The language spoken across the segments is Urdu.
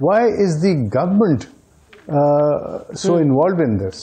Why is the government so involved in this?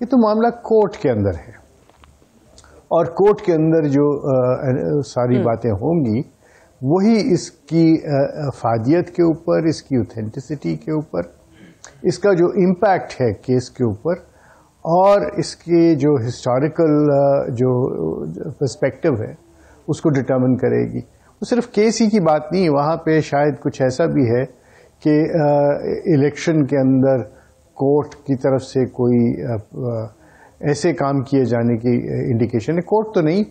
یہ تو معاملہ کورٹ کے اندر ہے، اور کورٹ کے اندر جو ساری باتیں ہوں گی وہی اس کی افادیت کے اوپر، اس کی اوتھینٹسٹی کے اوپر، اس کا جو امپیکٹ ہے کیس کے اوپر، اور اس کے جو ہسٹوریکل جو پرسپیکٹو ہے اس کو ڈٹرمن کرے گی۔ وہ صرف کیس ہی کی بات نہیں، وہاں پہ شاید کچھ ایسا بھی ہے کہ الیکشن کے اندر کورٹ کی طرف سے کوئی ایسے کام کیے جانے کی انڈیکیشن ہے، کورٹ تو نہیں،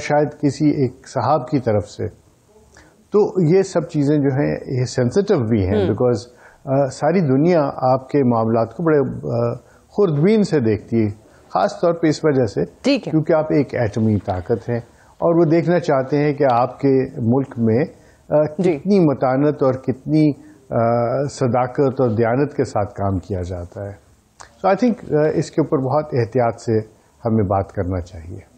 شاید کسی ایک صاحب کی طرف سے۔ تو یہ سب چیزیں جو ہیں یہ سینسٹیو بھی ہیں، بیکاز ساری دنیا آپ کے معاملات کو بڑے خوردبین سے دیکھتی ہے، خاص طور پہ اس وجہ سے کیونکہ آپ ایک ایٹمی طاقت ہیں، اور وہ دیکھنا چاہتے ہیں کہ آپ کے ملک میں کتنی متانت اور کتنی صداقت اور دیانت کے ساتھ کام کیا جاتا ہے۔ سو آئی تھنک اس کے اوپر بہت احتیاط سے ہمیں بات کرنا چاہیے۔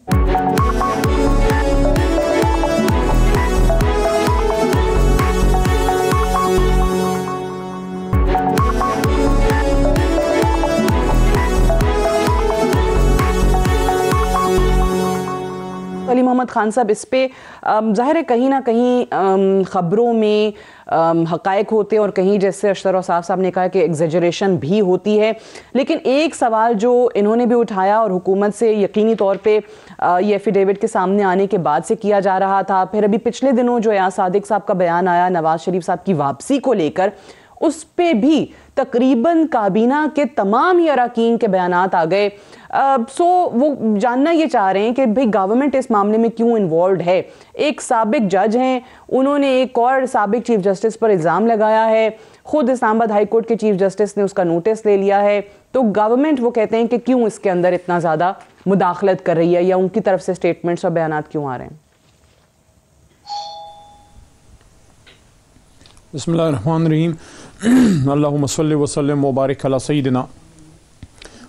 علی محمد خان صاحب، اس پہ ظاہر ہے کہیں نہ کہیں خبروں میں حقائق ہوتے ہیں اور کہیں جیسے اشتر اوصاف صاحب نے کہا کہ ایگزیجریشن بھی ہوتی ہے، لیکن ایک سوال جو انہوں نے بھی اٹھایا اور حکومت سے یقینی طور پہ یہ ایفیڈیوٹ کے سامنے آنے کے بعد سے کیا جا رہا تھا، پھر ابھی پچھلے دنوں جو ایاز صادق صاحب کا بیان آیا نواز شریف صاحب کی واپسی کو لے کر، اس پہ بھی تقریباً کابینہ کے تمام ہی اراکین کے بیانات آ گئے۔ سو وہ جاننا یہ چاہ رہے ہیں کہ بھئی گورنمنٹ اس معاملے میں کیوں انوالوڈ ہے؟ ایک سابق جج ہیں، انہوں نے ایک اور سابق چیف جسٹس پر الزام لگایا ہے، خود اسلام آباد ہائی کورٹ کے چیف جسٹس نے اس کا نوٹس لے لیا ہے، تو گورنمنٹ وہ کہتے ہیں کہ کیوں اس کے اندر اتنا زیادہ مداخلت کر رہی ہے، یا ان کی طرف سے سٹیٹمنٹس اور بیانات کیوں آ رہے ہیں؟ بسم اللہ الرحمن الرحیم، اللہم صلی وسلم وبارک علی سیدنا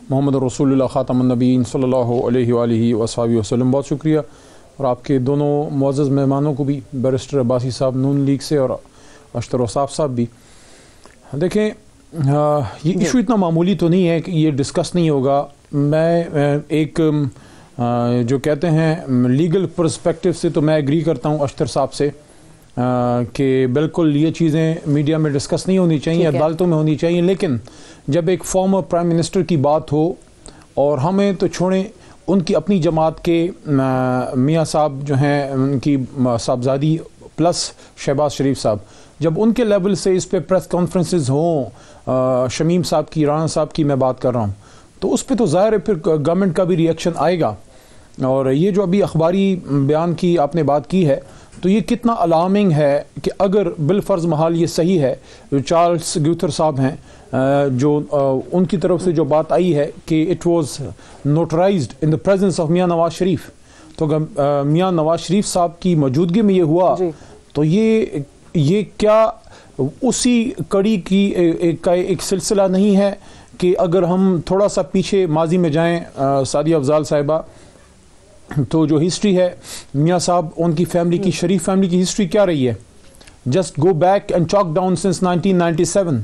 محمد رسول اللہ خاتم النبیین صلی اللہ علیہ وآلہ وصحبہ وسلم۔ بہت شکریہ، اور آپ کے دونوں معزز مہمانوں کو بھی، بیرسٹر عباسی صاحب نون لیگ سے اور اشتر اوصاف صاحب بھی۔ دیکھیں یہ ایشو اتنا معمولی تو نہیں ہے کہ یہ ڈسکس نہیں ہوگا۔ میں ایک جو کہتے ہیں لیگل پرسپیکٹو سے تو میں ایگری کرتا ہوں اشتر صاحب سے کہ بالکل یہ چیزیں میڈیا میں ڈسکس نہیں ہونی چاہیے، عدالتوں میں ہونی چاہیے، لیکن جب ایک فارمر پرائم منسٹر کی بات ہو، اور ہمیں تو چھوڑیں ان کی اپنی جماعت کے میاں صاحب جو ہیں، ان کی صاحبزادی پلس شہباز شریف صاحب، جب ان کے لیول سے اس پہ پریس کانفرنسز ہوں، شمیم صاحب کی، رانا صاحب کی میں بات کر رہا ہوں، تو اس پہ تو ظاہر ہے پھر گورنمنٹ کا بھی ریئیکشن آئے گا۔ اور یہ جو ابھی اخباری بیان کی آپ نے بات کی ہے، تو یہ کتنا الارمنگ ہے کہ اگر بالفرض محال یہ صحیح ہے، جو چارلس گیوتھر صاحب ہیں، جو ان کی طرف سے جو بات آئی ہے کہ it was notarised in the presence of Mian Nawaz Sharif, تو اگر میاں نواز شریف صاحب کی موجودگی میں یہ ہوا تو یہ کیا اسی کڑی کی ایک سلسلہ نہیں ہے کہ اگر ہم تھوڑا سا پیچھے ماضی میں جائیں، سعدیہ افضال صاحبہ، تو جو ہسٹری ہے میاں صاحب ان کی فیملی کی، شریف فیملی کی ہسٹری کیا رہی ہے؟ Just go back and chalk down since 1997۔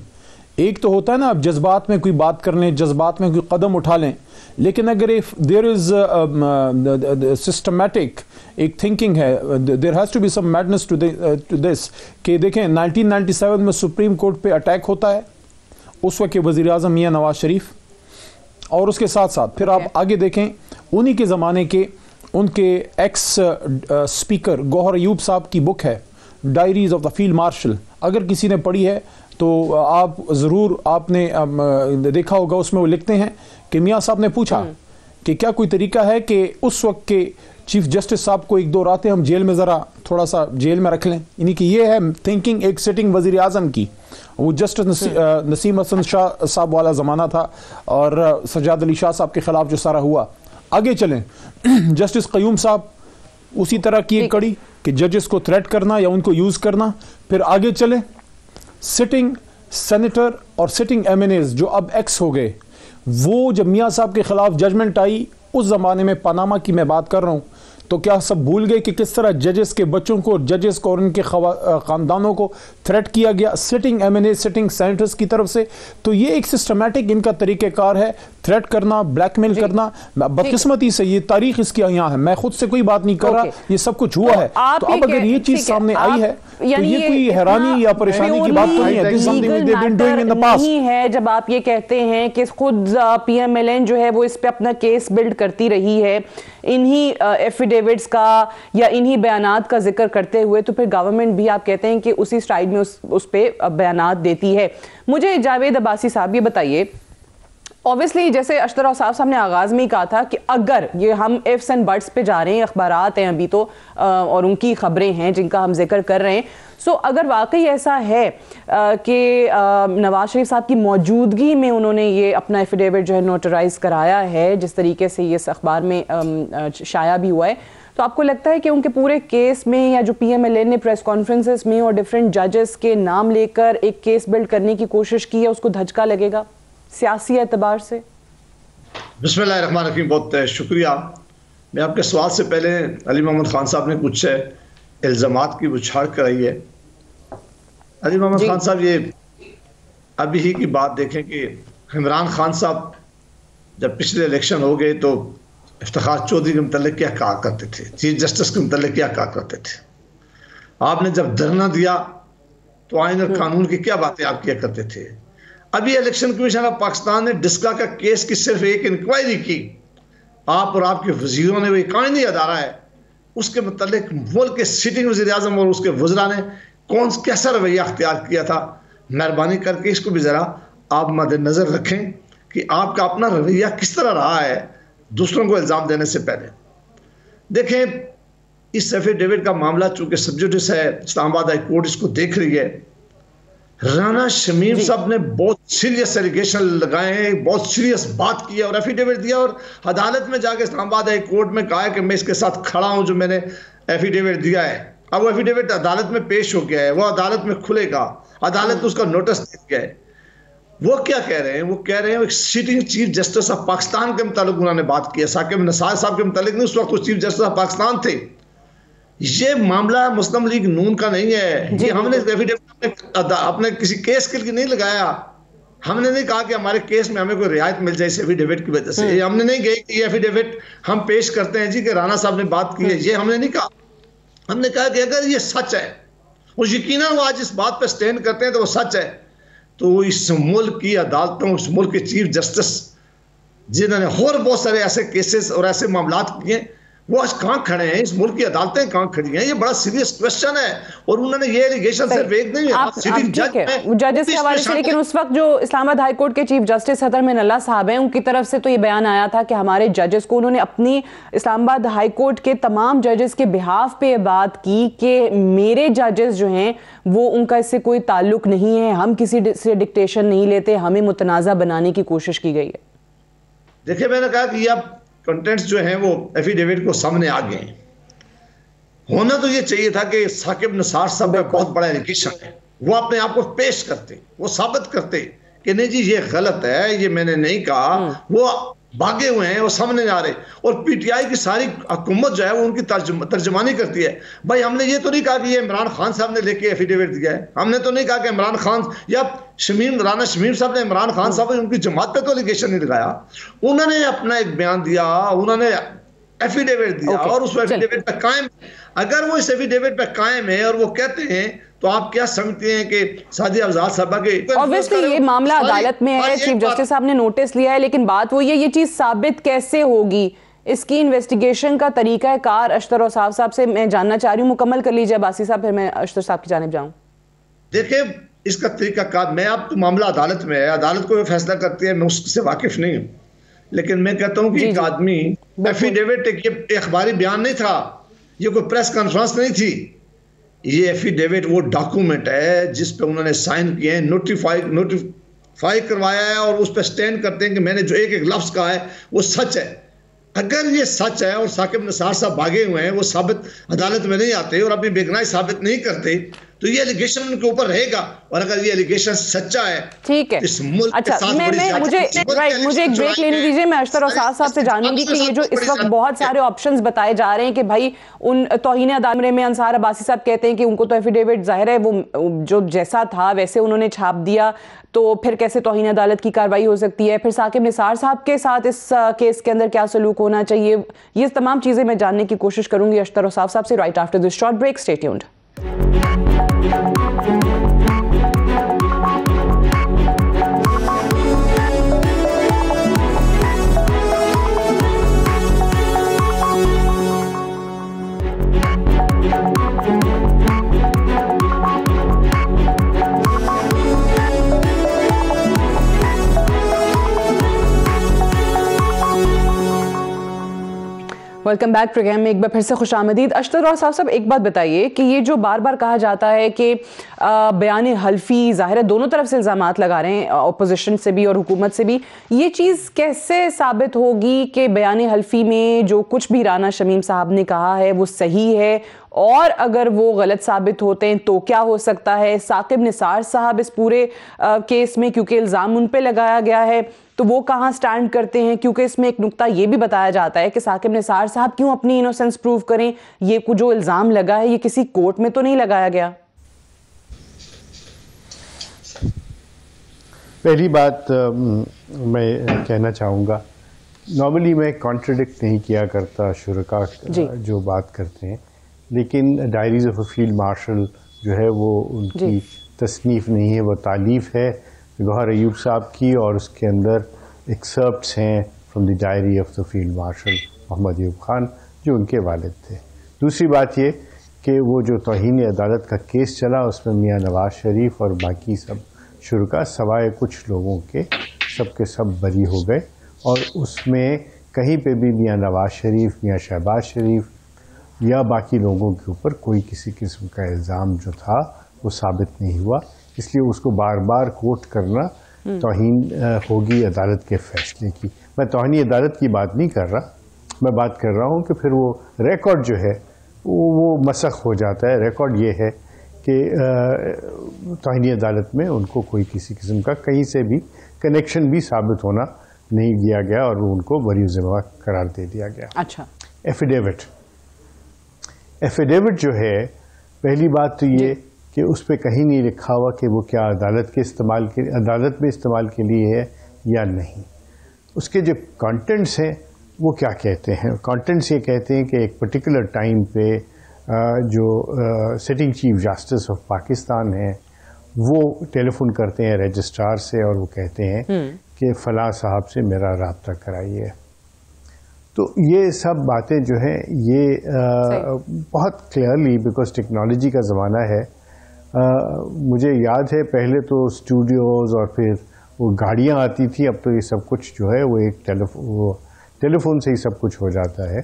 ایک تو ہوتا ہے نا آپ جذبات میں کوئی بات کر لیں، جذبات میں کوئی قدم اٹھا لیں، لیکن اگر دیر از سسٹمیٹک ایک تھنکنگ ہے، there has to be some madness to this, کہ دیکھیں 1997 میں سپریم کورٹ پہ اٹیک ہوتا ہے، اس وقت کے وزیر اعظم میاں نواز شریف، اور اس کے ساتھ ساتھ پھر آپ آگے دیکھیں انہی کے زمانے کے ان کے ایکس اسپیکر گوہر ایوب صاحب کی بک ہے diaries of the field martial, اگر کسی نے پڑھی ہے تو آپ ضرور آپ نے دیکھا ہوگا، اس میں وہ لکھتے ہیں کہ میاں صاحب نے پوچھا کہ کیا کوئی طریقہ ہے کہ اس وقت کے چیف جسٹس صاحب کو ایک دو راتیں ہم جیل میں ذرا تھوڑا سا جیل میں رکھ لیں، یعنی کہ یہ ہے تھنکنگ ایک سٹنگ وزیر اعظم کی۔ وہ جسٹس نسیم حسن شاہ صاحب والا زمانہ تھا، اور سجاد علی شاہ صاحب کے خلاف جو سارا ہوا۔ آگے چلیں، جسٹس قیوم صاحب اسی طرح کی ایک کڑی کہ ججز کو تھریٹ کرنا یا ان کو یوز کرنا۔ پھر آگے چلیں، سٹنگ سینیٹر اور سٹنگ ایم این ایز جو اب ایکس ہو گئے، وہ جب میاں صاحب کے خلاف ججمنٹ آئی اس زمانے میں، پاناما کی میں بات کر رہا ہوں، تو کیا سب بھول گئے کہ کس طرح ججز کے بچوں کو، ججز کو اور ان کے خاندانوں کو تھریٹ کیا گیا سٹنگ ایم این اے، سٹنگ سینیٹرز کی طرف سے؟ تو یہ ایک سسٹمیٹک ان کا طریقہ کار ہے تھریٹ کرنا، بلیک میل کرنا، بدقسمتی سے یہ تاریخ اس کی یہاں ہے، میں خود سے کوئی بات نہیں کر رہا، یہ سب کچھ ہوا ہے. تو اب اگر یہ چیز سامنے آئی ہے تو یہ کوئی حیرانی یا پریشانی کی بات تو نہیں ہے. This is something they've been doing in the past. نہیں ہے جب آپ یہ کہتے ہیں کہ خود پی ایم ایل این جو ہے وہ اس پہ اپنا کیس بلڈ کرتی رہی ہے انہی ایفیڈیوٹس کا یا انہی بیانات کا ذکر کرتے ہوئے، تو پھر گورنمنٹ بھی آپ کہتے ہیں کہ اسی سٹرائیڈ میں اس پہ بیانات دیتی ہے. مجھے جاوید عباسی صاحب یہ بتائیے، اوبیسلی جیسے اشتر اوصاف صاحب نے آغاز میں ہی کہا تھا کہ اگر یہ ہم ایفس اینڈ بٹس پہ جا رہے ہیں، اخبارات ہیں ابھی تو اور ان کی خبریں ہیں جن کا ہم ذکر کر رہے ہیں، سو اگر واقعی ایسا ہے کہ نواز شریف صاحب کی موجودگی میں انہوں نے یہ اپنا ایفیڈیوٹ جو ہے نوٹرائز کرایا ہے جس طریقے سے یہ اس اخبار میں شائع بھی ہوا ہے، تو آپ کو لگتا ہے کہ ان کے پورے کیس میں یا جو پی ایم ایل این نے پریس کانفرنسز میں اور ڈیفرنٹ ججز کے نام لے کر ایک کیس بلڈ کرنے کی کوشش کی ہے، اس کو دھچکا لگے گا سیاسی اعتبار سے؟ بسم اللہ الرحمن الرحیم، بہت شکریہ. میں آپ کے سوال سے پہلے علی محمد خان صاحب نے کچھ الزامات کی بچھاڑ کرائی ہے. علی محمد خان صاحب یہ ابھی ہی کی بات دیکھیں کہ عمران خان صاحب جب پچھلے الیکشن ہو گئے تو افتخار چودھری کے متعلق کیا کہا کرتے تھے، چیف جسٹس کے متعلق کیا کہا کرتے تھے. آپ نے جب دھرنا دیا تو آئین اور قانون کی کیا باتیں آپ کیا کرتے تھے. ابھی الیکشن کمیشن آف پاکستان نے ڈسکا کا کیس کی صرف ایک انکوائری کی، آپ اور آپ کے وزیروں نے، وہ ایک آئینی ادارہ ہے، اس کے متعلق ملک کے سٹنگ وزیر اعظم اور اس کے وزراء نے کیسا رویہ اختیار کیا تھا. مہربانی کر کے اس کو بھی ذرا آپ مد نظر رکھیں کہ آپ کا اپنا رویہ کس طرح رہا ہے دوسروں کو الزام دینے سے پہلے. دیکھیں اس ایفیڈیوٹ کا معاملہ چونکہ سب جوڈس ہے، اسلام آباد ہائی کورٹ اس کو دیکھ رہی ہے. رانا شمیم صاحب نے بہت سیریس ایلیگیشن لگائے ہیں، بہت سیریس بات کی ہے اور ایفیڈیوٹ دیا، اور عدالت میں جا کے اسلام آباد ہائی کورٹ میں کہا ہے کہ میں اس کے ساتھ کھڑا ہوں جو میں نے ایفیڈیوٹ دیا ہے. اب وہ ایفیڈیوٹ عدالت میں پیش ہو گیا ہے، وہ عدالت میں کھلے گا، عدالت اس کا نوٹس دے گیا ہے. وہ کیا کہہ رہے ہیں؟ وہ کہہ رہے ہیں ایک sitting chief justice of Pakistan کے متعلق انہوں نے بات کی ہے، ثاقب نثار صاحب کے متعلق نہیں، اس وقت وہ چیف جسٹس آف پاکستان تھے. یہ معاملہ مسلم لیگ نون کا نہیں ہے. یہ ہم نے اپنے کسی کیس کے لیے نہیں لگایا. ہم نے نہیں کہا کہ ہمارے کیس میں ہمیں کوئی رعایت مل جائے اس ایفیڈیوٹ کی وجہ سے. ہم نے نہیں کہا کہ یہ ایفیڈیوٹ ہم پیش کرتے ہیں جی کہ رانا صاحب نے بات کی ہے، یہ ہم نے نہیں کہا. ہم نے کہا کہ اگر یہ سچ ہے، وہ یقیناً وہ آج اس بات پہ سٹینڈ کرتے ہیں تو وہ سچ ہے، تو اس ملک کی عدالتوں، اس ملک کے چیف جسٹس جنہوں نے اور بہت سارے ایسے کیسز اور ایسے معاملات کیے، وہ آج کہاں کھڑے ہیں؟ اس ملک کی عدالتیں کہاں کھڑی ہیں؟ یہ بڑا سیریس کویسچن ہے. اور انہوں نے یہ ایلیگیشن صرف ایک نہیں ہے ججز کے حوالے سے، لیکن اس وقت جو اسلام آباد ہائی کورٹ کے چیف جسٹس حضرت من اللہ صاحب ہیں، ان کی طرف سے تو یہ بیان آیا تھا کہ ہمارے ججز کو، انہوں نے اپنی اسلام آباد ہائی کورٹ کے تمام ججز کے بہاف پہ بات کی کہ میرے ججز جو ہیں وہ ان کا اس سے کوئی تعلق نہیں ہے، ہم کسی سے ڈکٹیشن نہیں لیتے، ہمیں متنازع بنانے کی کوشش کی گئی ہے. دیکھیں میں نے کہا کہ یہ کنٹینٹس جو ہیں وہ ایفیڈیوٹ کو سامنے آ گئے ہیں. ہونا تو یہ چاہیے تھا کہ ثاقب نثار صاحب کا بہت بڑا ایلیگیشن ہے، وہ اپنے آپ کو پیش کرتے، وہ ثابت کرتے کہ نہیں جی یہ غلط ہے، یہ میں نے نہیں کہا. وہ بھاگے ہوئے ہیں، وہ سامنے آ رہے. اور پی ٹی آئی کی ساری حکومت جو ہے وہ ان کی ترجمانی کرتی ہے. بھائی ہم نے یہ تو نہیں کہا کہ یہ عمران خان صاحب نے لے کے ایفیڈیوٹ دیا ہے، ہم نے تو نہیں کہا کہ عمران خان یا رانا شمیم صاحب نے عمران خان صاحب ان کی جماعت پہ تو ایلیگیشن نہیں لگایا. انہوں نے اپنا ایک بیان دیا، انہوں نے ایفیڈیوٹ دیا اور اس ایفیڈیوٹ پہ قائم. اگر وہ اس ایفیڈیوٹ پہ قائم ہے اور وہ کہتے ہیں تو آپ کیا سمجھتے ہیں کہ سعدیہ افضال صاحبہ کے obviously یہ معاملہ عدالت میں ہے، چیف جسٹس صاحب نے نوٹس لیا ہے، لیکن بات وہ یہ چیز ثابت کیسے ہوگی؟ اس کی انویسٹیگیشن کا طریقہ کار اشتر اوصاف صاحب سے میں جاننا چاہ رہی ہوں. مکمل کر لیجئے باسی صاحب، پھر میں اشتر صاحب کی جانب جاؤں. دیکھیں اس کا طریقہ کار، میں اب تو معاملہ عدالت میں ہے، عدالت کو فیصلہ کرتی ہے، میں اس سے واقف نہیں ہوں. لیکن میں کہتا ہوں کہ ایک آدمی ایفیڈیوٹ ایک اخباری بیان نہیں تھا، یہ کوئی پریس کانفرنس نہیں تھی. یہ ایفیڈیوٹ وہ ڈاکومنٹ ہے جس پہ انہوں نے سائن کیے ہیں، نوٹیفائی کروایا ہے اور اس پہ سٹینڈ کرتے ہیں کہ میں نے جو ایک لفظ کہا ہے وہ سچ ہے. اگر یہ سچ ہے اور ثاقب نثار صاحب بھاگے ہوئے ہیں، وہ ثابت عدالت میں نہیں آتے اور اپنی بے گناہی ثابت نہیں کرتے، تو یہ ایلیگیشن ان کے اوپر رہے گا، اور اگر یہ ایلیگیشن سچا ہے ٹھیک ہے. اس ملک کے اچھا مجھے ایک بریک لینی دیجیے. میں اشتر اوصاف صاحب سے جانوں گی کہ یہ جو اس وقت بہت سارے آپشنز بتائے جا رہے ہیں کہ بھائی ان توہین عدالت میں انصار عباسی صاحب کہتے ہیں کہ ان کو تو ایفیڈیوٹ ظاہر ہے وہ جو جیسا تھا ویسے انہوں نے چھاپ دیا، تو پھر کیسے توہین عدالت کی کارروائی ہو سکتی ہے؟ پھر ثاقب نثار صاحب کے ساتھ اس کیس کے اندر کیا سلوک ہونا چاہیے؟ یہ تمام چیزیں میں جاننے کی کوشش کروں گی اشتر اوصاف صاحب سے right after this short break. Stay tuned. Welcome back programme میں ایک بار پھر سے خوش آمدید. اشتر اوصاف صاحب ایک بات بتائیے کہ یہ جو بار بار کہا جاتا ہے کہ بیان حلفی، ظاہر ہے دونوں طرف سے الزامات لگا رہے ہیں اپوزیشن سے بھی اور حکومت سے بھی، یہ چیز کیسے ثابت ہوگی کہ بیان حلفی میں جو کچھ بھی رانا شمیم صاحب نے کہا ہے وہ صحیح ہے، اور اگر وہ غلط ثابت ہوتے ہیں تو کیا ہو سکتا ہے؟ ثاقب نثار صاحب اس پورے کیس میں کیونکہ الزام ان پہ لگایا گیا ہے تو وہ کہاں سٹینڈ کرتے ہیں؟ کیونکہ اس میں ایک نقطہ یہ بھی بتایا جاتا ہے کہ ثاقب نثار صاحب کیوں اپنی انوسنس پروف کریں؟ یہ جو الزام لگا ہے یہ کسی کورٹ میں تو نہیں لگایا گیا. پہلی بات میں کہنا چاہوں گا، نارملی میں کانٹرڈکٹ نہیں کیا کرتا شرکاء جو بات کرتے ہیں، لیکن diaries of a field marshal جو ہے وہ ان کی تصنیف نہیں ہے، وہ تالیف ہے گوہر ایوب صاحب کی، اور اس کے اندر ایکسرپٹس ہیں from the diary of the field marshal Muhammad Ayub Khan جو ان کے والد تھے. دوسری بات یہ کہ وہ جو توہین عدالت کا کیس چلا اس میں میاں نواز شریف اور باقی سب شرکاء سوائے کچھ لوگوں کے سب بری ہو گئے، اور اس میں کہیں پہ بھی میاں نواز شریف، میاں شہباز شریف یا باقی لوگوں کے اوپر کوئی کسی قسم کا الزام جو تھا وہ ثابت نہیں ہوا. اس لیے اس کو بار بار کوٹ کرنا توہین ہوگی عدالت کے فیصلے کی. میں توہین عدالت کی بات نہیں کر رہا، میں بات کر رہا ہوں کہ پھر وہ ریکارڈ جو ہے وہ مسخ ہو جاتا ہے. ریکارڈ یہ ہے کہ توہین عدالت میں ان کو کوئی کسی قسم کا کہیں سے بھی کنیکشن بھی ثابت ہونا نہیں دیا گیا، اور ان کو بری ذمہ قرار دے دیا گیا. اچھا، ایفیڈیوٹ جو ہے، پہلی بات تو یہ کہ اس پہ کہیں نہیں لکھا ہوا کہ وہ کیا عدالت میں استعمال کے لیے ہے یا نہیں. اس کے جو کانٹینٹس ہیں وہ کیا کہتے ہیں؟ کانٹینٹس یہ کہتے ہیں کہ ایک پرٹیکولر ٹائم پہ جو sitting chief justice of Pakistan ہیں وہ ٹیلی فون کرتے ہیں رجسٹرار سے، اور وہ کہتے ہیں کہ فلاں صاحب سے میرا رابطہ کرائیے. تو یہ سب باتیں جو ہیں یہ بہت کلیئرلی، بیکاز ٹیکنالوجی کا زمانہ ہے. مجھے یاد ہے پہلے تو اسٹوڈیوز اور پھر وہ گاڑیاں آتی تھی، اب تو یہ سب کچھ جو ہے وہ ایک ٹیلی فون سے ہی سب کچھ ہو جاتا ہے.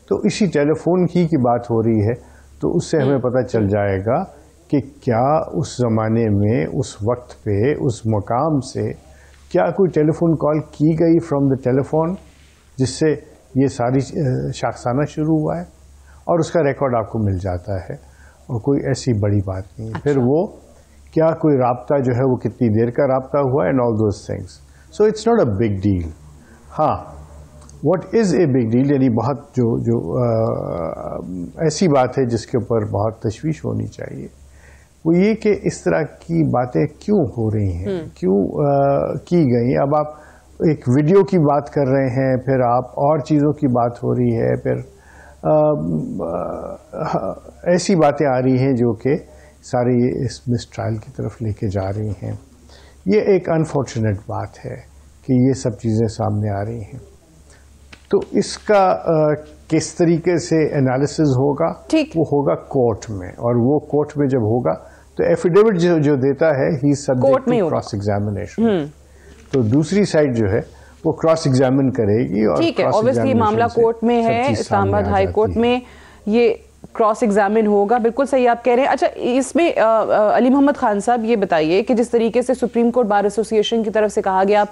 تو اسی ٹیلی فون کی بات ہو رہی ہے، تو اس سے ہمیں پتہ چل جائے گا کہ کیا اس زمانے میں اس وقت پہ اس مقام سے کیا کوئی ٹیلی فون کال کی گئی فرام دا ٹیلی فون جس سے یہ ساری شاخسانہ شروع ہوا ہے، اور اس کا ریکارڈ آپ کو مل جاتا ہے، اور کوئی ایسی بڑی بات نہیں. پھر وہ کیا کوئی رابطہ جو ہے وہ کتنی دیر کا رابطہ ہوا ہے، and all those things. So it's not a big deal. ہاں، what is a big deal, یعنی بہت جو ایسی بات ہے جس کے اوپر بہت تشویش ہونی چاہیے، وہ یہ کہ اس طرح کی باتیں کیوں ہو رہی ہیں، کیوں کی گئی. اب آپ ایک ویڈیو کی بات کر رہے ہیں، پھر آپ اور چیزوں کی بات ہو رہی ہے، پھر ایسی باتیں آ رہی ہیں جو کہ ساری اس مس ٹرائل کی طرف لے کے جا رہی ہیں. یہ ایک انفارچونیٹ بات ہے کہ یہ سب چیزیں سامنے آ رہی ہیں. تو اس کا کس طریقے سے انالیسز ہوگا، وہ ہوگا کورٹ میں، اور وہ کورٹ میں جب ہوگا تو ایفیڈیوٹ جو دیتا ہے ہی سبجیکٹ ٹو کراس ایگزامینیشن. تو دوسری سائڈ جو ہے وہ کراس ایگزامن کرے گی، اور ٹھیک ہے، اوبویسلی معاملہ کورٹ میں ہے، اسلام آباد ہائی کورٹ میں یہ کراس ایگزامن ہوگا. بالکل صحیح آپ کہہ رہے ہیں. اچھا، اس میں علی محمد خان صاحب یہ بتائیے کہ جس طریقے سے سپریم کورٹ بار ایسوسی ایشن کی طرف سے کہا گیا،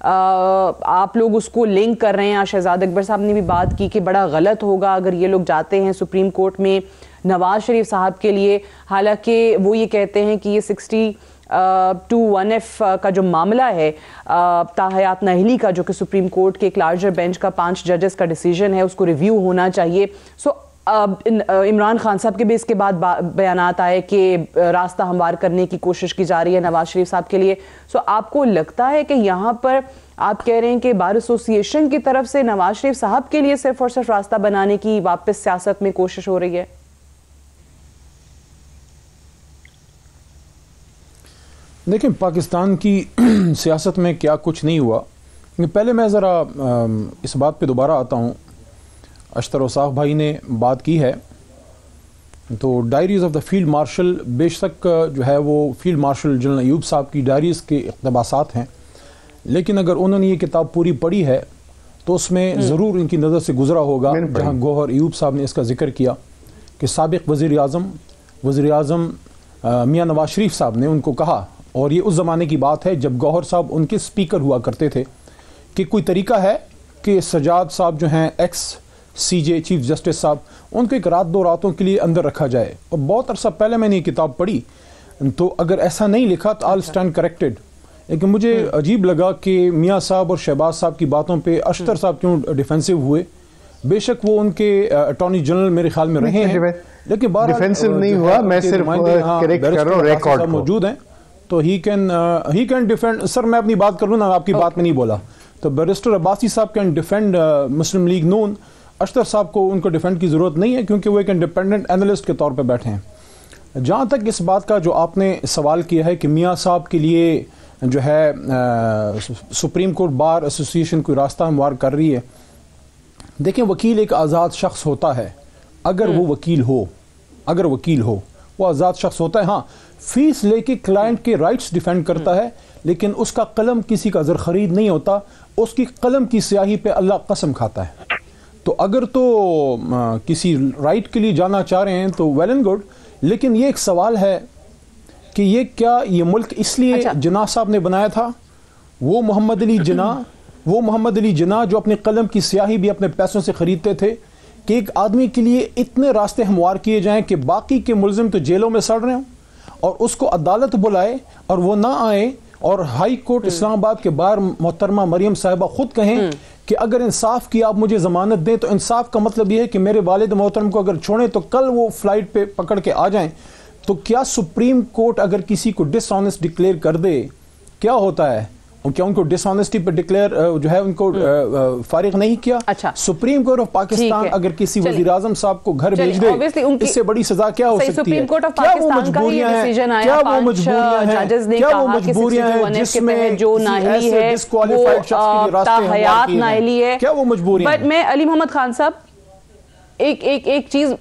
آپ لوگ اس کو لنک کر رہے ہیں، شہزاد اکبر صاحب نے بھی بات کی کہ بڑا غلط ہوگا اگر یہ لوگ جاتے ہیں سپریم کورٹ میں نواز شریف صاحب کے لیے، حالانکہ وہ یہ کہتے ہیں کہ یہ 62(1)(f) کا جو معاملہ ہے تاحیات نااہلی کا، جو کہ سپریم کورٹ کے ایک لارجر بینچ کا 5 ججز کا ڈیسیجن ہے، اس کو ریویو ہونا چاہیے. سو عمران خان صاحب کے بھی اس کے بعد بیانات آئے کہ راستہ ہموار کرنے کی کوشش کی جا رہی ہے نواز شریف صاحب کے لیے. سو آپ کو لگتا ہے کہ یہاں پر آپ کہہ رہے ہیں کہ بار ایسوسی ایشن کی طرف سے نواز شریف صاحب کے لیے صرف اور صرف راستہ بنانے کی واپس سیاست میں کوشش ہو رہی ہے؟ دیکھیں پاکستان کی سیاست میں کیا کچھ نہیں ہوا. پہلے میں ذرا اس بات پہ دوبارہ آتا ہوں. اشتر وصاف بھائی نے بات کی ہے تو diaries of the field martial بے شک جو ہے وہ فیلڈ مارشل جنرل ایوب صاحب کی ڈائریز کے اقتباسات ہیں، لیکن اگر انہوں نے یہ کتاب پوری پڑھی ہے تو اس میں ضرور ان کی نظر سے گزرا ہوگا جہاں گوہر ایوب صاحب نے اس کا ذکر کیا کہ سابق وزیر اعظم میاں نواز شریف صاحب نے ان کو کہا، اور یہ اس زمانے کی بات ہے جب گوہر صاحب ان کے سپیکر ہوا کرتے تھے، کہ کوئی طریقہ ہے کہ سجاد صاحب جو ہیں ایکس سی جے چیف جسٹس صاحب، ان کو ایک رات 2 راتوں کے لیے اندر رکھا جائے. اور بہت عرصہ پہلے میں نے یہ کتاب پڑھی تو اگر ایسا نہیں لکھا تو آل اسٹینڈ کریکٹڈ. لیکن مجھے عجیب لگا کہ میاں صاحب اور شہباز صاحب کی باتوں پہ اشتر صاحب کیوں ڈیفینسو ہوئے. بے شک وہ ان کے اٹارنی جنرل میرے خیال میں رہے ہیں، لیکن ڈیفینسو نہیں ہوا. میں صرف کریکٹ کر رہا ہوں ریکارڈ کو. موجود ہیں تو ہی کین ڈیفینڈ. سر میں اپنی بات کر لوں نا، آپ کی بات میں نہیں بولا. تو بیرسٹر عباسی صاحب کین ڈیفینڈ مسلم لیگ نون. اشتر صاحب کو ان کو ڈیفینڈ کی ضرورت نہیں ہے کیونکہ وہ ایک انڈیپینڈنٹ اینالسٹ کے طور پہ بیٹھے ہیں. جہاں تک اس بات کا جو آپ نے سوال کیا ہے کہ میاں صاحب کے لیے جو ہے سپریم کورٹ بار ایسوسی ایشن کوئی راستہ ہموار کر رہی ہے، دیکھیں وکیل ایک آزاد شخص ہوتا ہے اگر وہ وکیل ہو وہ آزاد شخص ہوتا ہے. ہاں فیس لے کے کلائنٹ کے رائٹس ڈیفینڈ کرتا ہے، لیکن اس کا قلم کسی کا زر خرید نہیں ہوتا. اس کی قلم کی سیاہی پہ اللہ قسم کھاتا ہے. تو اگر تو کسی رائٹ کے لیے جانا چاہ رہے ہیں تو ویل اینڈ گڈ، لیکن یہ ایک سوال ہے کہ یہ ملک اس لیے جناح صاحب نے بنایا تھا. وہ محمد علی جناح جو اپنے قلم کی سیاہی بھی اپنے پیسوں سے خریدتے تھے کہ ایک آدمی کے لیے اتنے راستے ہموار کیے جائیں کہ باقی کے ملزم تو جیلوں میں سڑ رہے ہوں اور اس کو عدالت بلائے اور وہ نہ آئے، اور ہائی کورٹ اسلام آباد کے باہر محترمہ مریم صاحبہ خود کہیں کہ اگر انصاف کی آپ مجھے ضمانت دیں. تو انصاف کا مطلب یہ ہے کہ میرے والد محترم کو اگر چھوڑیں تو کل وہ فلائٹ پہ پکڑ کے آ جائیں. تو کیا سپریم کورٹ اگر کسی کو ڈس آنیسٹ ڈکلیئر کر دے کیا ہوتا ہے؟ کیا ان کو ڈس آنیسٹی پہ ڈکلیئر جو ہے ان کو فارغ نہیں کیا؟ سپریم کورٹ آف پاکستان اگر کسی وزیر اعظم صاحب کو گھر بھیج دے اس سے بڑی سزا کیا ہو سکتی ہے؟ کیا وہ مجبوریاں ہیں جس میں جو نااہلی ہے وہ تاحیات نااہلی ہے؟ کیا وہ مجبوریاں؟ بٹ میں علی محمد خان صاحب ایک چیز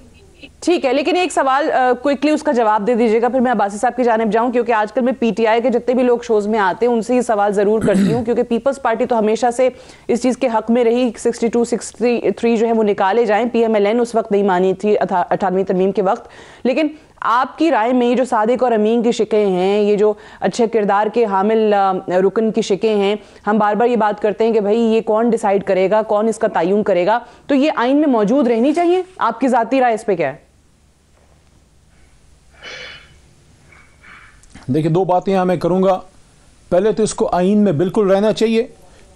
ٹھیک ہے، لیکن ایک سوال کوئکلی اس کا جواب دے دیجیے گا، پھر میں عباسی صاحب کی جانب جاؤں، کیونکہ آج کل میں پی ٹی آئی کے جتنے بھی لوگ شوز میں آتے ہیں ان سے یہ سوال ضرور کرتی ہوں، کیونکہ پیپلز پارٹی تو ہمیشہ سے اس چیز کے حق میں رہی 62 63 جو ہے وہ نکالے جائیں. پی ایم ایل این اس وقت نہیں مانی تھی 18ویں ترمیم کے وقت. لیکن آپ کی رائے میں یہ جو صادق اور امین کی شکیں ہیں، یہ جو اچھے کردار کے حامل رکن کی شکیں ہیں، ہم بار بار یہ بات کرتے ہیں کہ بھائی یہ کون ڈیسائیڈ کرے گا، کون اس کا تعین کرے گا، تو یہ آئین میں موجود رہنی چاہیے؟ آپ کی ذاتی رائے اس پہ کیا ہے؟ دیکھیں 2 باتیں یہاں میں کروں گا. پہلے تو اس کو آئین میں بالکل رہنا چاہیے،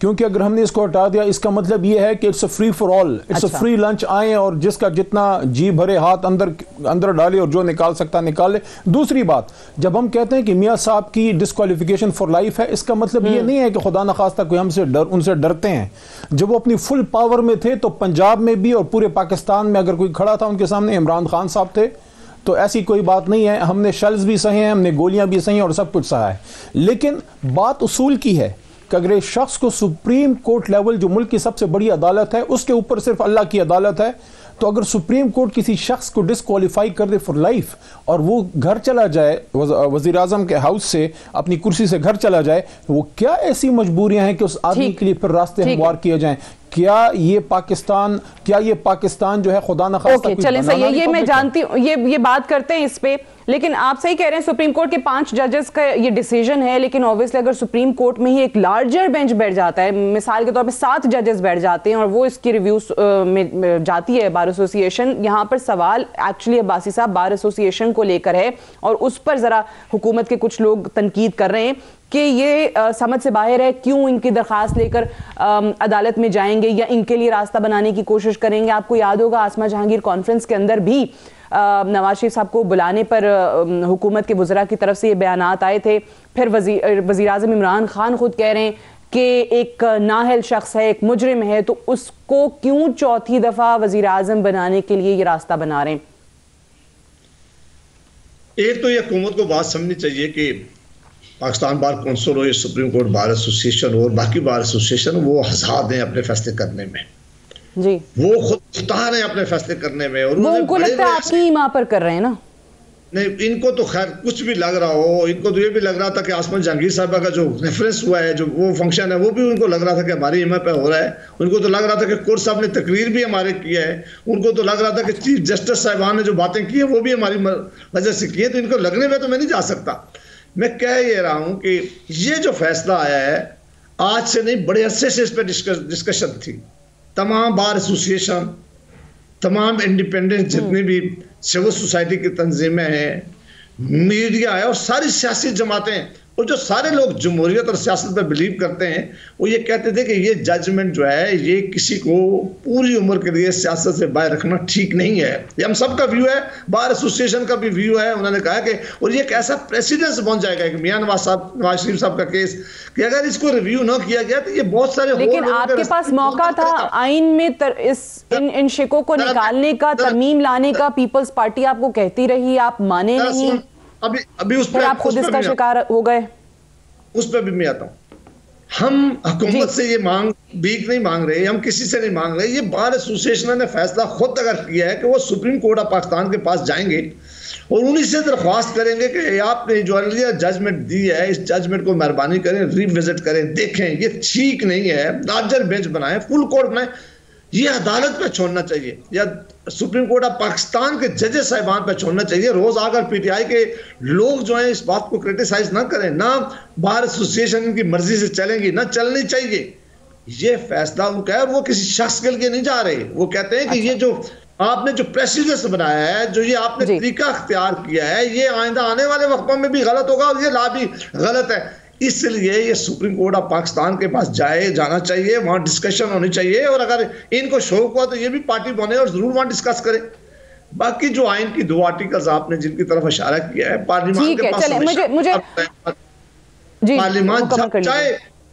کیونکہ اگر ہم نے اس کو ہٹا دیا اس کا مطلب یہ ہے کہ it's a free for all, it's a free lunch. آئیں اور جس کا جتنا جی بھرے ہاتھ اندر ڈالے اور جو نکال سکتا نکال لے. دوسری بات، جب ہم کہتے ہیں کہ میاں صاحب کی ڈسکوالیفیکیشن فار لائف ہے، اس کا مطلب یہ نہیں ہے کہ خدا نخواستہ کوئی ان سے ڈرتے ہیں. جب وہ اپنی فل پاور میں تھے تو پنجاب میں بھی اور پورے پاکستان میں اگر کوئی کھڑا تھا ان کے سامنے عمران خان صاحب تھے. تو ایسی کوئی بات نہیں ہے. ہم نے شلز بھی سہے ہیں، ہم نے گولیاں بھی سہی ہیں اور سب کچھ سہا ہے. لیکن بات اصول کی ہے کہ اگر ایک شخص کو سپریم کورٹ لیول جو ملک کی سب سے بڑی عدالت ہے اس کے اوپر صرف اللہ کی عدالت ہے، تو اگر سپریم کورٹ کسی شخص کو ڈسکوالیفائی کر دے فار لائف اور وہ گھر چلا جائے وزیر اعظم کے ہاؤس سے اپنی کرسی سے گھر چلا جائے، وہ کیا ایسی مجبوریاں ہیں کہ اس آدمی کے لیے پھر راستے ہموار کیے جائیں؟ کیا یہ پاکستان جو ہے خدا نخواستہ چلیں صحیح ہے، یہ میں جانتی ہوں، یہ بات کرتے ہیں اس پہ. لیکن آپ صحیح کہہ رہے ہیں سپریم کورٹ کے 5 ججز کا یہ ڈیسیجن ہے، لیکن اوبویسلی اگر سپریم کورٹ میں ہی ایک لارجر بینچ بیٹھ جاتا ہے، مثال کے طور پہ 7 ججز بیٹھ جاتے ہیں اور وہ اس کی ریویوز میں جاتی ہے بار ایسوسی ایشن. یہاں پر سوال ایکچولی عباسی صاحب بار ایسوسی کو لے کر ہے اور اس پر ذرا حکومت کے کچھ لوگ تنقید کر رہے ہیں کہ یہ سمجھ سے باہر ہے, کیوں ان کی درخواست لے کر عدالت میں جائیں گے یا ان کے لیے راستہ بنانے کی کوشش کریں گے. آپ کو یاد ہوگا آسما جہانگیر کانفرنس کے اندر بھی نواز شریف صاحب کو بلانے پر حکومت کے وزراء کی طرف سے یہ بیانات آئے تھے. پھر وزیر اعظم عمران خان خود کہہ رہے ہیں کہ ایک نااہل شخص ہے, ایک مجرم ہے, تو اس کو کیوں چوتھی دفعہ وزیر اعظم بنانے کے لیے یہ راستہ بنا رہے ہیں؟ ایک تو یہ حکومت کو بات سمجھنی چاہیے کہ پاکستان بار کونسل ہو, یہ سپریم کورٹ بار ایسوسی ہو اور باقی بار ایسوسیشن, وہ آزاد ہیں اپنے فیصلے کرنے میں جی, وہ خود مختار ہیں اپنے فیصلے کرنے میں. اور وہ ان کو لگتا ہے آپ کی ماں پر کر رہے ہیں نا. نہیں, ان کو تو خیر کچھ بھی لگ رہا ہو, ان کو تو یہ بھی لگ رہا تھا کہ آسما جہانگیر صاحبہ کا جو ریفرنس ہوا ہے, جو وہ فنکشن ہے, وہ بھی ان کو لگ رہا تھا کہ ہماری ہمت پہ ہو رہا ہے. ان کو تو لگ رہا تھا کہ کورٹ صاحب نے تقریر بھی ہمارے کیا ہے. ان کو تو لگ رہا تھا کہ چیف جسٹس صاحبان نے جو باتیں کی ہیں وہ بھی ہماری وجہ سے کی ہیں. تو ان کو لگنے میں تو میں نہیں جا سکتا. میں کہہ یہ رہا ہوں کہ یہ جو فیصلہ آیا ہے آج سے نہیں, بڑے عرصے سے اس پہ ڈسکشن تھی. تمام بار ایسوسی ایشن, تمام انڈیپینڈنٹ جتنی بھی سول سوسائٹی کی تنظیمیں ہیں, میڈیا ہے اور ساری سیاسی جماعتیں, اور جو سارے لوگ جمہوریت اور سیاست پر بلیو کرتے ہیں, وہ یہ کہتے تھے کہ یہ ججمنٹ جو ہے یہ کسی کو پوری عمر کے لیے سیاست سے باہر رکھنا ٹھیک نہیں ہے. یہ ہم سب کا ویو ہے, بار ایسوسی ایشن کا بھی ویو ہے. انہوں نے کہا کہ اور یہ ایک ایسا پریسیڈنس بن جائے گا کہ میاں نواز شریف صاحب کا کیس, کہ اگر اس کو ریویو نہ کیا گیا تو یہ بہت سارے, لیکن آپ کے پاس موقع تھا آئین میں ان شکوں کو نکالنے کا, ترمیم لانے کا. پیپلز پارٹی آپ کو کہتی رہی, آپ مانے نہیں, ابھی اس پھر آپ خود اس کا شکار ہو گئے. اس پہ بھی میں آتا ہوں. ہم حکومت سے یہ بھیک نہیں مانگ رہے, ہم کسی سے نہیں مانگ رہے. یہ بار ایسوسی ایشن نے فیصلہ خود اگر کیا ہے کہ وہ سپریم کورٹ آف پاکستان کے پاس جائیں گے اور انہی سے درخواست کریں گے کہ آپ نے جو ججمنٹ دی ہے, اس ججمنٹ کو مہربانی کریں, ری وزٹ کریں, دیکھیں یہ ٹھیک نہیں ہے, لارجر بینچ بنائیں, فل کورٹ بنائیں. یہ عدالت پہ چھوڑنا چاہیے یا سپریم کورٹ آف پاکستان کے ججز صاحبان پہ چھوڑنا چاہیے. روز آ کر پی ٹی آئی کے لوگ جو ہیں اس بات کو کرٹیسائز نہ کریں. نہ بار ایسوسی ایشن ان کی مرضی سے چلیں گی, نہ چلنی چاہیے. یہ فیصلہ ان کا ہے اور وہ کسی شخص کے لیے نہیں جا رہے. وہ کہتے ہیں کہ یہ جو آپ نے جو پریسیڈنس بنایا ہے, جو یہ آپ نے طریقہ اختیار کیا ہے, یہ آئندہ آنے والے وقتوں میں بھی غلط ہوگا اور یہ لا بھی غلط ہے. اس لیے یہ سپریم کورٹ آف پاکستان کے پاس جانا چاہیے, وہاں ڈسکشن ہونی چاہیے. اور اگر ان کو شوق ہوا تو یہ بھی پارٹی بنے اور ضرور وہاں ڈسکس کریں. باقی جو آئین کی 2 آرٹیکلز آپ نے جن کی طرف اشارہ کیا ہے, پارلیمان کے پاس پارلیمان چاہے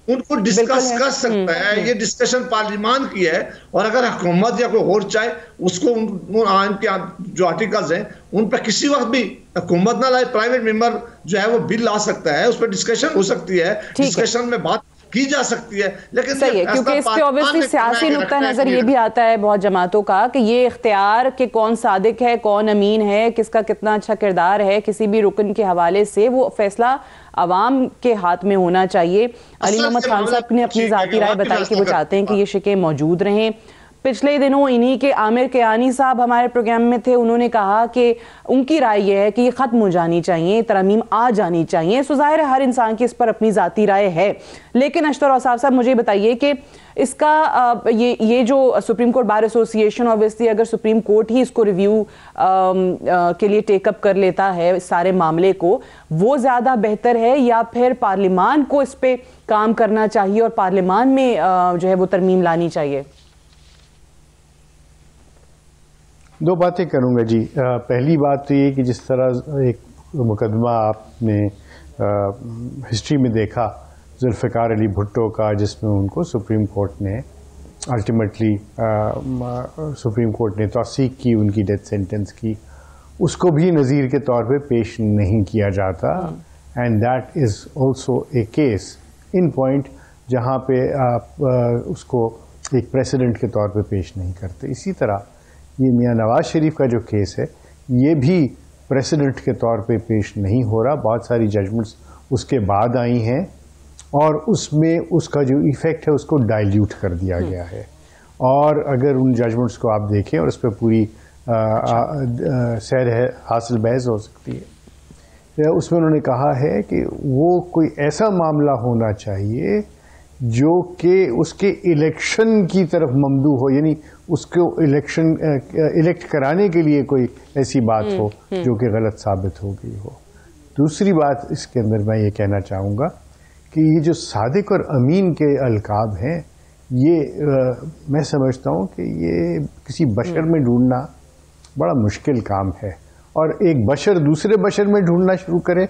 ان کو ڈسکس کر سکتا ہے. یہ ڈسکشن پارلیمان کی ہے, اور اگر حکومت یا کوئی اور چاہے اس کو آئین کے جو آرٹیکلز ہیں ان پہ کسی وقت بھی حکومت نہ لائے, پرائیویٹ ممبر جو ہے وہ بل لا سکتا ہے, اس پہ ڈسکشن ہو سکتی ہے, ڈسکشن میں بات کی جا سکتی ہے. لیکن صحیح ہے, کیونکہ اس پہ اوبیسلی سیاسی نقطہ نظر یہ بھی آتا ہے بہت جماعتوں کا کہ یہ اختیار کہ کون صادق ہے, کون امین ہے, کس کا کتنا اچھا کردار ہے, کسی بھی رکن کے حوالے سے وہ فیصلہ عوام کے ہاتھ میں ہونا چاہیے. علی محمد خان صاحب نے اپنی ذاتی رائے بتائی کہ وہ چاہتے ہیں کہ یہ شکیں موجود رہیں. پچھلے دنوں انہی کے عامر کیانی صاحب ہمارے پروگرام میں تھے, انہوں نے کہا کہ ان کی رائے یہ ہے کہ یہ ختم ہو جانی چاہیے, ترمیم آ جانی چاہیے. سو ظاہر ہے ہر انسان کی اس پر اپنی ذاتی رائے ہے, لیکن اشتر اوصاف صاحب مجھے بتائیے کہ اس کا یہ جو سپریم کورٹ بار ایسوسی ایشن اوبیسلی اگر سپریم کورٹ ہی اس کو ریویو کے لیے ٹیک اپ کر لیتا ہے اس سارے معاملے کو, وہ زیادہ بہتر ہے یا پھر پارلیمان کو اس پہ کام کرنا چاہیے اور پارلیمان میں جو ہے وہ ترمیم لانی چاہیے؟ 2 باتیں کروں گا جی. پہلی بات تو یہ کہ جس طرح ایک مقدمہ آپ نے ہسٹری میں دیکھا ذوالفقار علی بھٹو کا, جس میں ان کو سپریم کورٹ نے الٹیمیٹلی سپریم کورٹ نے توثیق کی ان کی ڈیتھ سینٹنس کی, اس کو بھی نظیر کے طور پہ پیش نہیں کیا جاتا. And that is also a case in point جہاں پہ آپ اس کو ایک پریسیڈنٹ کے طور پہ پیش نہیں کرتے. اسی طرح یہ میاں نواز شریف کا جو کیس ہے یہ بھی پریسیڈنٹ کے طور پہ پیش نہیں ہو رہا. بہت ساری ججمنٹس اس کے بعد آئی ہیں اور اس میں اس کا جو ایفیکٹ ہے اس کو ڈائلیوٹ کر دیا گیا ہے. اور اگر ان ججمنٹس کو آپ دیکھیں اور اس پہ پوری سیر حاصل بحث ہو سکتی ہے, اس میں انہوں نے کہا ہے کہ وہ کوئی ایسا معاملہ ہونا چاہیے جو کہ اس کے الیکشن کی طرف ممدوع ہو، یعنی اس کو الیکٹ کرانے کے لیے کوئی ایسی بات ہو جو کہ غلط ثابت ہو گئی ہو۔ دوسری بات اس کے اندر میں یہ کہنا چاہوں گا کہ یہ جو صادق اور امین کے القاب ہیں، یہ میں سمجھتا ہوں کہ یہ کسی بشر میں ڈھونڈنا بڑا مشکل کام ہے، اور ایک بشر دوسرے بشر میں ڈھونڈنا شروع کرے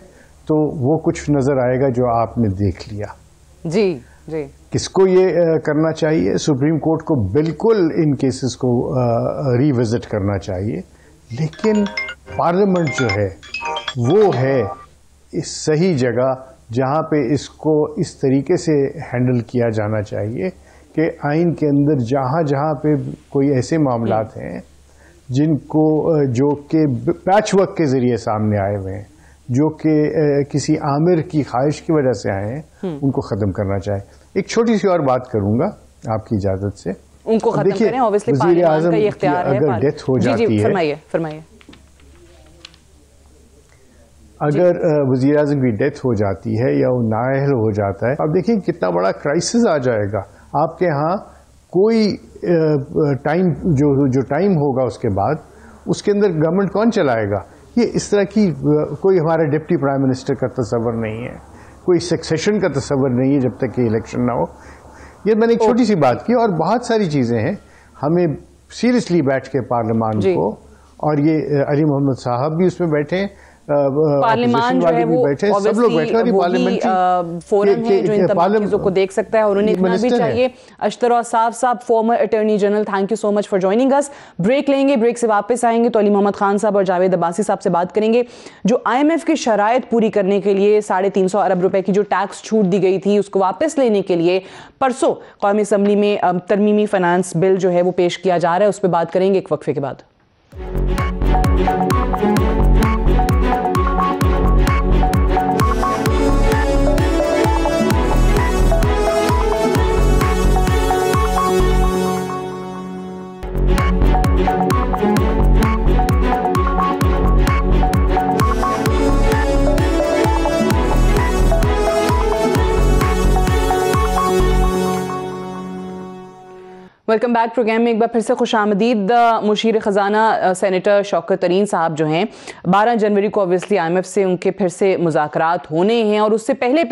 تو وہ کچھ نظر آئے گا جو آپ نے دیکھ لیا۔ جی جی، کس کو یہ کرنا چاہیے؟ سپریم کورٹ کو بالکل ان کیسز کو ری وزٹ کرنا چاہیے، لیکن پارلیمنٹ جو ہے وہ ہے اس صحیح جگہ جہاں پہ اس کو اس طریقے سے ہینڈل کیا جانا چاہیے کہ آئین کے اندر جہاں جہاں پہ کوئی ایسے معاملات ہیں جن کو جو کہ پیچ ورک کے ذریعے سامنے آئے ہوئے ہیں، جو کہ کسی آمر کی خواہش کی وجہ سے آئے ہیں، ان کو ختم کرنا چاہے۔ ایک چھوٹی سی اور بات کروں گا آپ کی اجازت سے۔ ان کو ختم کریں، obviously وزیر اعظم کا یہ اختیار ہے، اگر ڈیتھ ہو جاتی ہے، فرمائیے۔ اگر وزیر اعظم کی ڈیتھ ہو جاتی ہے یا وہ نااہل ہو جاتا ہے، اب دیکھیں کتنا بڑا کرائسس آ جائے گا آپ کے ہاں۔ کوئی ٹائم جو ٹائم ہوگا اس کے بعد، اس کے اندر گورنمنٹ کون چلائے گا؟ یہ اس طرح کی کوئی ہمارا ڈپٹی پرائم منسٹر کا تصور نہیں ہے، کوئی سکسیشن کا تصور نہیں ہے جب تک کہ الیکشن نہ ہو۔ یہ میں نے ایک چھوٹی سی بات کی، اور بہت ساری چیزیں ہیں ہمیں سیریسلی بیٹھ کے پارلیمان کو، اور یہ علی محمد صاحب بھی اس میں بیٹھے ہیں، پارلیمان جو ہے وہ وہی فورم ہے جو ان تمام چیزوں کو دیکھ سکتا ہے، اور انہیں اتنا بھی چاہیے۔ اشتر اصاف صاحب، former attorney general, thank you so much for joining us. Break لیں گے، بریک سے واپس آئیں گے تو علی محمد خان صاحب اور جاوید عباسی صاحب سے بات کریں گے۔ جو IMF کی شرائط پوری کرنے کے لیے 350 ارب روپے کی جو ٹیکس چھوٹ دی گئی تھی، اس کو واپس لینے کے لیے پرسوں قومی اسمبلی میں ترمیمی فائنانس بل جو ہے وہ پیش کیا جا رہا ہے، اس پہ بات کریں گے ایک وقفے کے بعد۔ ویلکم بیک پروگرام میں ایک بار پھر سے خوش آمدید۔ مشیر خزانہ سینیٹر شوکت ترین صاحب جو ہیں 12 جنوری کو obviously IMF سے ان کے پھر سے مذاکرات ہونے ہیں، اور اس سے پہلے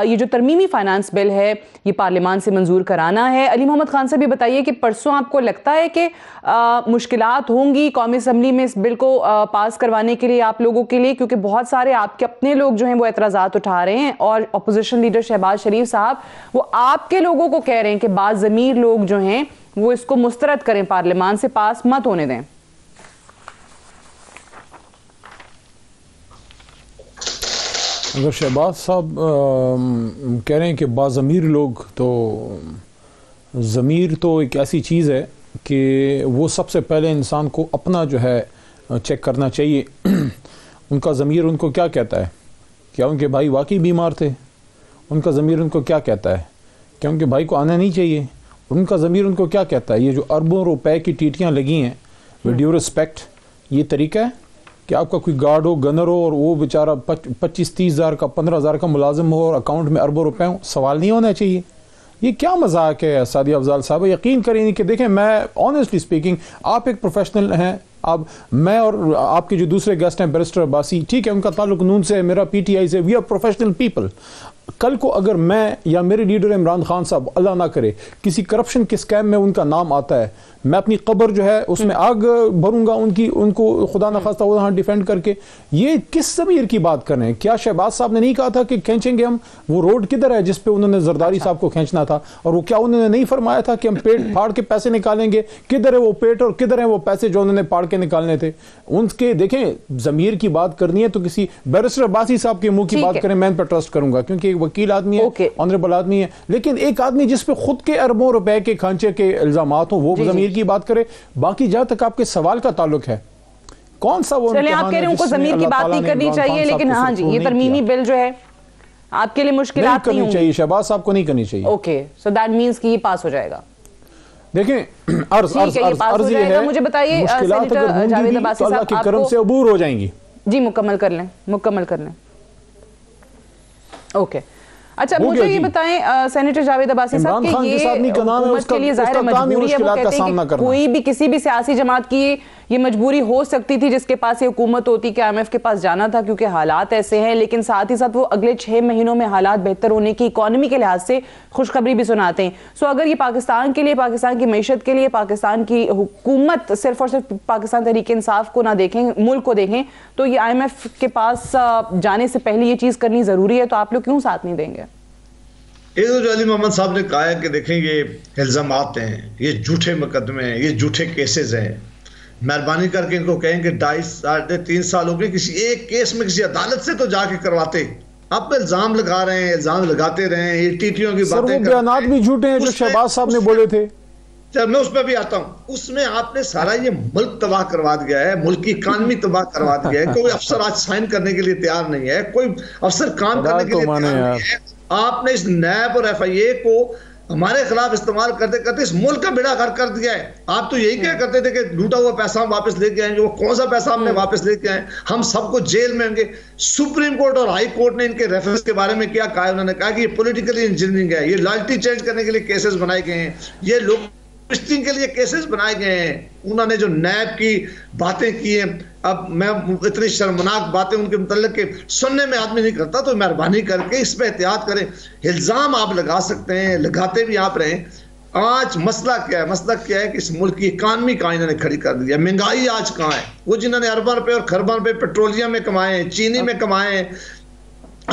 یہ جو ترمیمی فائنانس بل ہے یہ پارلیمان سے منظور کرانا ہے۔ علی محمد خان صاحب یہ بتائیے کہ پرسوں آپ کو لگتا ہے کہ مشکلات ہوں گی قومی اسمبلی میں اس بل کو پاس کروانے کے لیے آپ لوگوں کے لیے، کیونکہ بہت سارے آپ کے اپنے لوگ جو ہیں وہ اعتراضات اٹھا رہے ہیں، اور اپوزیشن لیڈر شہباز شریف صاحب وہ آپ کے لوگوں کو کہہ رہے ہیں کہ بعض ضمیر لوگ جو ہیں وہ اس کو مسترد کریں، پارلیمان سے پاس مت ہونے دیں۔ اگر شہباز صاحب کہہ رہے ہیں کہ باضمیر لوگ، تو ضمیر تو ایک ایسی چیز ہے کہ وہ سب سے پہلے انسان کو اپنا جو ہے چیک کرنا چاہیے۔ ان کا ضمیر ان کو کیا کہتا ہے؟ کیا ان کے بھائی واقعی بیمار تھے؟ ان کا ضمیر ان کو کیا کہتا ہے؟ کیا ان کے بھائی کو آنا نہیں چاہیے؟ ان کا ضمیر ان کو کیا کہتا ہے؟ یہ جو اربوں روپے کی ٹیٹیاں لگی ہیں، ود ڈیو ریسپیکٹ، یہ طریقہ ہے کہ آپ کا کوئی گارڈ ہو، گنر ہو، اور وہ بیچارہ 25-30 ہزار کا 15 ہزار کا ملازم ہو اور اکاؤنٹ میں اربوں روپے ہوں؟ سوال نہیں ہونا چاہیے۔ یہ کیا مذاق ہے سعدیہ افضال صاحب؟ یقین کریں کہ دیکھیں، میں آنیسٹلی اسپیکنگ، آپ ایک پروفیشنل ہیں، میں اور آپ کے جو دوسرے گیسٹ ہیں بیرسٹر عباسی، ٹھیک ہے، ان کا تعلق نون سے ہے، میرا PTI سے، وی آر پروفیشنل پیپل۔ کل کو اگر میں یا میرے لیڈر عمران خان صاحب اللہ نہ کرے کسی کرپشن کے اسکیم میں ان کا نام آتا ہے، میں اپنی قبر جو ہے اس میں آگ بھروں گا ان کو خدا نخواستہ وہاں ڈیفینڈ کر کے۔ یہ کس ضمیر کی بات کر رہے ہیں؟ کیا شہباز صاحب نے نہیں کہا تھا کہ کھینچیں گے ہم؟ وہ روڈ کدھر ہے جس پہ انہوں نے زرداری صاحب کو کھینچنا تھا؟ اور وہ کیا انہوں نے نہیں فرمایا تھا کہ ہم پیٹ پھاڑ کے پیسے نکالیں گے؟ کدھر ہے وہ پیٹ اور کدھر ہیں وہ پیسے جو انہوں نے پھاڑ کے نکالنے تھے؟ ان کے دیکھیں، ضمیر کی بات کرنی ہے تو کسی بیرسٹر عباسی صاحب کے منہ کی بات کریں، میں ان پر ٹرسٹ کروں گا، کیونکہ ایک وکیل آدمی ہے، آنریبل آدمی ہے۔ لیکن ایک آدمی جس پہ خود کے اربوں روپے کے کھانچے کے الزامات ہوں، وہ ضمیر کی بات کرے۔ باقی جہاں تک آپ کے سوال کا تعلق ہے، کون سا وہ چلیں، آپ کہہ رہے ہیں ان کو ضمیر کی بات نہیں کرنی چاہیے، لیکن ہاں جی، یہ ترمیمی بل جو ہے آپ کے لیے مشکلات نہیں کرنی چاہیے، شہباز صاحب کو نہیں کرنی چاہیے۔ اوکے، سو دیٹ مینز کہ یہ پاس ہو جائے گا۔ دیکھیں، عرض یہ ہے، مجھے بتائیے مشکلات اگر ہوں گی تو اللہ کے کرم سے عبور ہو جائیں گی۔ جی، مکمل کر لیں۔ اوکے، اچھا مجھے یہ بتائیں سینیٹر جاوید عباسی صاحب کہ یہ حکومت کے لیے ظاہر مجبوری ہے، وہ کہتے ہیں کہ کوئی بھی کسی بھی سیاسی جماعت کی یہ مجبوری ہو سکتی تھی جس کے پاس یہ حکومت ہوتی کہ IMF کے پاس جانا تھا کیونکہ حالات ایسے ہیں، لیکن ساتھ ہی ساتھ وہ اگلے 6 مہینوں میں حالات بہتر ہونے کی اکانومی کے لحاظ سے خوشخبری بھی سناتے ہیں. سو اگر یہ پاکستان کے لیے، پاکستان کی معیشت کے لیے، پاکستان کی حکومت صرف اور صرف پاکستان تحریک انصاف کو نہ دیکھیں، ملک کو دیکھیں، تو یہ IMF کے پاس جانے سے پہلے یہ چیز کرنی ضروری ہے، تو آپ لوگ کیوں ساتھ نہیں دیں گے؟ ایک جو علی محمد صاحب نے کہا ہے کہ دیکھیں یہ الزامات ہیں، یہ جھوٹے مقدمے ہیں، یہ جھوٹے کیسز ہیں، مہربانی کر کے ان کو کہیں کہ 2.5-3 سال ہو گئے کسی ایک کیس میں کسی عدالت سے تو جا کے کرواتے. آپ الزام لگا رہے ہیں، الزام لگاتے رہے ہیں، یہ ٹیٹیوں کی باتیں سر وہ بیانات بھی جھوٹے ہیں جو شہباز صاحب نے بولے تھے. چل میں اس پہ بھی آتا ہوں. اس میں آپ نے سارا یہ ملک تباہ کروا دیا ہے، ملک کی اکانومی تباہ کروا دیا ہے. کوئی افسر آج سائن کرنے کے لیے تیار نہیں ہے، کوئی افسر کام کرنے کے لیے تیار نہیں ہے. آپ نے اس نیب اور FIA کو ہمارے خلاف استعمال کرتے کرتے اس ملک کا بیڑا غرق کر دیا ہے. آپ تو یہی کیا کرتے تھے کہ لوٹا ہوا پیسہ ہم واپس لے کے آئیں گے. وہ کون سا پیسہ ہم نے واپس لے کے آئے؟ ہم سب کو جیل میں ہوں گے. سپریم کورٹ اور ہائی کورٹ نے ان کے ریفرنس کے بارے میں کیا کہا؟ انہوں نے کہا کہ یہ پولیٹیکلی انجینئرنگ ہے، یہ لائلٹی چینج کرنے کے لیے کیسز بنائے گئے ہیں، یہ لوگ پسٹنگ کے لیے کیسز بنائے گئے ہیں. انہوں نے جو نیب کی باتیں کی ہیں، اب میں اتنی شرمناک باتیں ان کے متعلق کہ سننے میں آدمی نہیں کرتا، تو مہربانی کر کے اس پہ احتیاط کریں. الزام آپ لگا سکتے ہیں، لگاتے بھی آپ رہیں. آج مسئلہ کیا ہے؟ مسئلہ کیا ہے کہ اس ملک کی اکانومی کہاں انہوں نے کھڑی کر دی ہے. مہنگائی آج کہاں ہے؟ وہ جنہوں نے اربوں روپے اور خربوں روپے پیٹرولیم میں کمائے ہیں، چینی میں کمائے ہیں،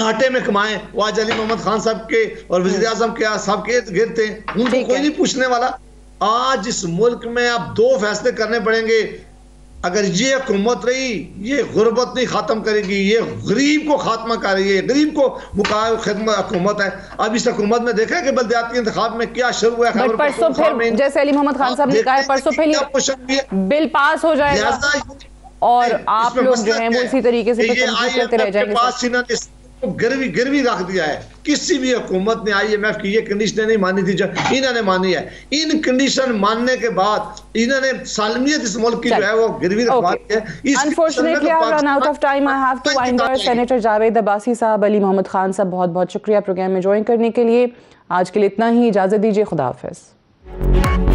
آٹے میں کمائے، وہ آج علی محمد خان صاحب کے اور وزیر اعظم کے صاحب کے ارد تھے. ان کو کوئی نہیں پوچھنے والا. آج اس ملک میں اب 2 فیصلے کرنے پڑیں گے. اگر یہ حکومت رہی، یہ غربت نہیں ختم کرے گی، یہ غریب کو خاتمہ کر رہی ہے، غریب کو مقابل خدمت حکومت ہے. اب اس حکومت میں دیکھا کہ بلدیاتی انتخاب میں کیا شروع ہوا ہے. پرسوں پھر جیسے علی محمد خان صاحب نے کہا ہے پرسوں پھر بل پاس ہو جائے گا اور آپ لوگ جو ہیں وہ اسی طریقے سے تنقید کرتے رہ جائیں گے. گروی رکھ دیا ہے. کسی بھی حکومت نے IMF کی یہ کنڈیشنیں نہیں مانی تھی جو انہوں نے مانی ہے. ان کنڈیشن ماننے کے بعد انہوں نے سالمیت اس ملک کی جو ہے وہ گروی رکھوا دی ہے. Unfortunately I run out of time. I have to wind up. Senator Javed Abbasi صاحب، علی محمد خان صاحب، بہت بہت شکریہ پروگرام میں جوائن کرنے کے لیے. آج کے لیے اتنا ہی، اجازت دیجیے. خدا حافظ.